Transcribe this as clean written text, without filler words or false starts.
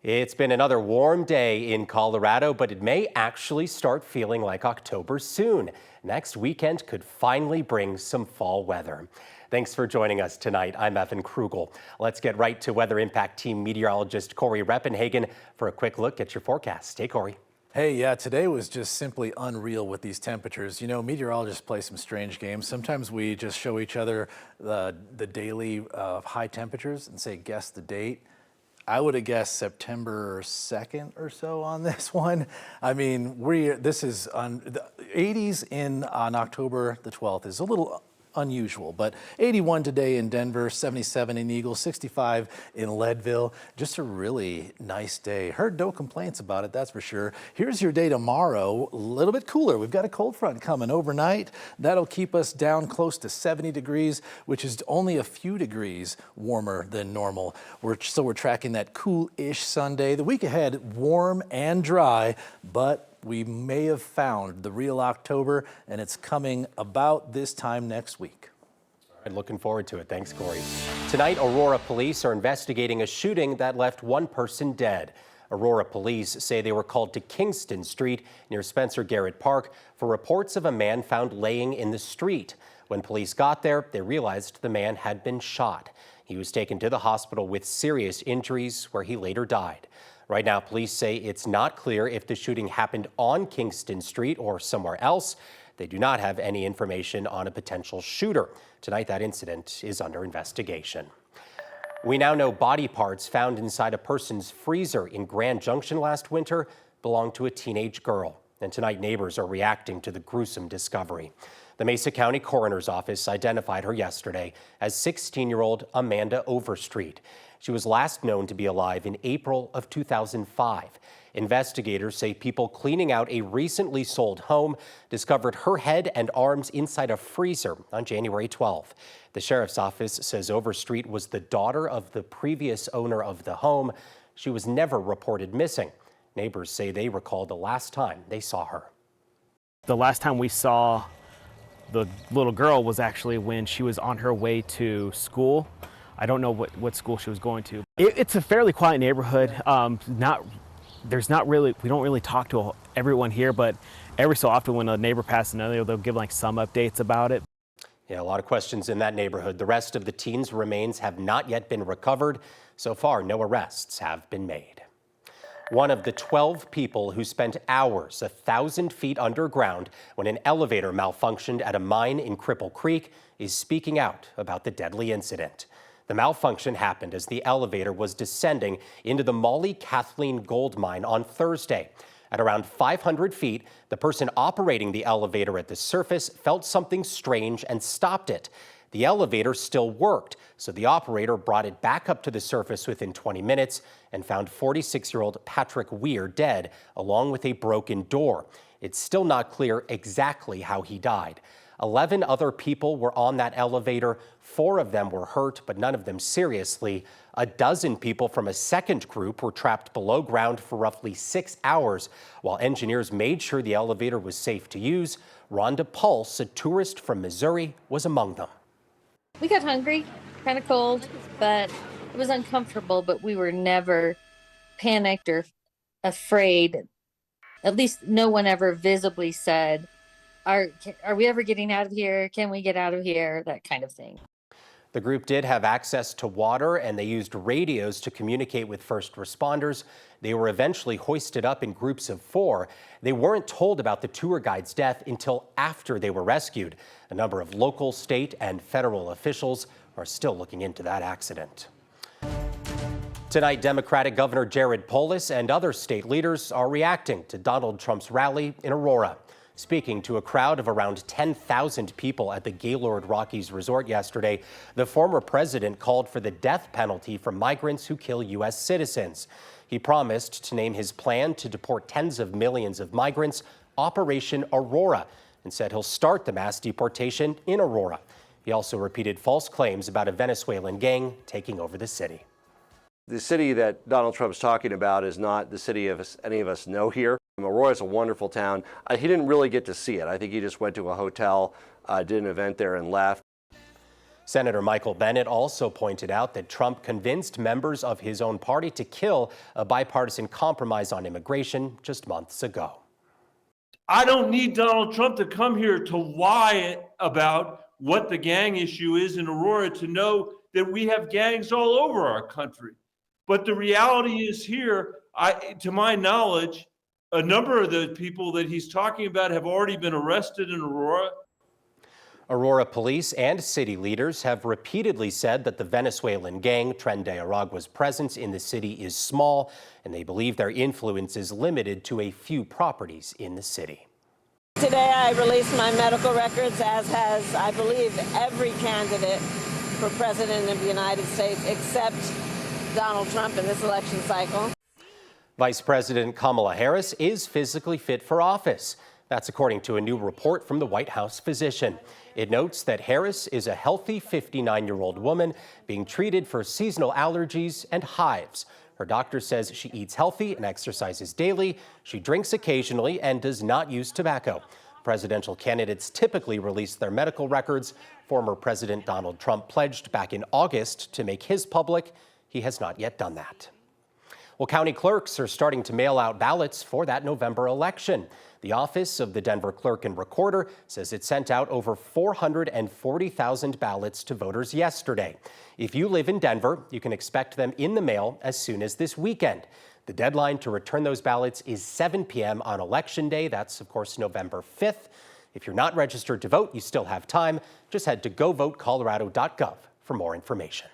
It's been another warm day in Colorado, but it may actually start feeling like October soon. Next weekend could finally bring some fall weather. Thanks for joining us tonight. I'm Evan Krugel. Let's get right to Weather Impact Team meteorologist Corey Reppenhagen for a quick look at your forecast. Hey, Corey. Hey, yeah, today was just simply unreal with these temperatures. You know, meteorologists play some strange games. Sometimes we just show each other the daily high temperatures and say, guess the date. I would have guessed September 2nd or so on this one. I mean, this is on the 80s on October the 12th is a little unusual, but 81 today in Denver, 77 in Eagle, 65 in Leadville. Just a really nice day. Heard no complaints about it, that's for sure. Here's your day tomorrow, a little bit cooler. We've got a cold front coming overnight. That'll keep us down close to 70 degrees, which is only a few degrees warmer than normal. So we're tracking that cool-ish Sunday. The week ahead, warm and dry, but we may have found the real October, and it's coming about this time next week. All right, looking forward to it. Thanks, Corey. Tonight, Aurora police are investigating a shooting that left one person dead. Aurora police say they were called to Kingston Street near Spencer Garrett Park for reports of a man found laying in the street. When police got there, they realized the man had been shot. He was taken to the hospital with serious injuries, where he later died. Right now, police say it's not clear if the shooting happened on Kingston Street or somewhere else. They do not have any information on a potential shooter. Tonight, that incident is under investigation. We now know body parts found inside a person's freezer in Grand Junction last winter belonged to a teenage girl. And tonight, neighbors are reacting to the gruesome discovery. The Mesa County Coroner's Office identified her yesterday as 16-year-old Amanda Overstreet. She was last known to be alive in April of 2005. Investigators say people cleaning out a recently sold home discovered her head and arms inside a freezer on January 12. The sheriff's office says Overstreet was the daughter of the previous owner of the home. She was never reported missing. Neighbors say they recall the last time they saw her. The last time we saw the little girl was actually when she was on her way to school. I don't know what school she was going to. It's a fairly quiet neighborhood. We don't really talk to everyone here, but every so often when a neighbor passes another, they'll give like some updates about it. Yeah, a lot of questions in that neighborhood. The rest of the teen's remains have not yet been recovered. So far, no arrests have been made. One of the 12 people who spent hours 1,000 feet underground when an elevator malfunctioned at a mine in Cripple Creek is speaking out about the deadly incident. The malfunction happened as the elevator was descending into the Molly Kathleen gold mine on Thursday. At around 500 feet, the person operating the elevator at the surface felt something strange and stopped it. The elevator still worked, so the operator brought it back up to the surface within 20 minutes and found 46-year-old Patrick Weir dead, along with a broken door. It's still not clear exactly how he died. 11 other people were on that elevator. 4 of them were hurt, but none of them seriously. A dozen people from a second group were trapped below ground for roughly 6 hours while engineers made sure the elevator was safe to use. Rhonda Pulse, a tourist from Missouri, was among them. We got hungry, kind of cold, but it was uncomfortable, but we were never panicked or afraid. At least no one ever visibly said, are we ever getting out of here? Can we get out of here? That kind of thing. The group did have access to water, and they used radios to communicate with first responders. They were eventually hoisted up in groups of 4. They weren't told about the tour guide's death until after they were rescued. A number of local, state, and federal officials are still looking into that accident. Tonight, Democratic Governor Jared Polis and other state leaders are reacting to Donald Trump's rally in Aurora. Speaking to a crowd of around 10,000 people at the Gaylord Rockies Resort yesterday, the former president called for the death penalty for migrants who kill U.S. citizens. He promised to name his plan to deport tens of millions of migrants Operation Aurora, and said he'll start the mass deportation in Aurora. He also repeated false claims about a Venezuelan gang taking over the city. The city that Donald Trump's talking about is not the city any of us know here. Aurora is a wonderful town. He didn't really get to see it. I think he just went to a hotel, did an event there and left. Senator Michael Bennet also pointed out that Trump convinced members of his own party to kill a bipartisan compromise on immigration just months ago. I don't need Donald Trump to come here to lie about what the gang issue is in Aurora to know that we have gangs all over our country. But the reality is here, to my knowledge, a number of the people that he's talking about have already been arrested in Aurora. Aurora police and city leaders have repeatedly said that the Venezuelan gang Tren de Aragua's presence in the city is small, and they believe their influence is limited to a few properties in the city. Today I released my medical records, as has, I believe, every candidate for president of the United States except Donald Trump in this election cycle. Vice President Kamala Harris is physically fit for office. That's according to a new report from the White House physician. It notes that Harris is a healthy 59-year-old woman being treated for seasonal allergies and hives. Her doctor says she eats healthy and exercises daily. She drinks occasionally and does not use tobacco. Presidential candidates typically release their medical records. Former President Donald Trump pledged back in August to make his public. He has not yet done that. Well, county clerks are starting to mail out ballots for that November election. The Office of the Denver Clerk and Recorder says it sent out over 440,000 ballots to voters yesterday. If you live in Denver, you can expect them in the mail as soon as this weekend. The deadline to return those ballots is 7 p.m. on Election Day. That's, of course, November 5th. If you're not registered to vote, you still have time. Just head to govotecolorado.gov for more information.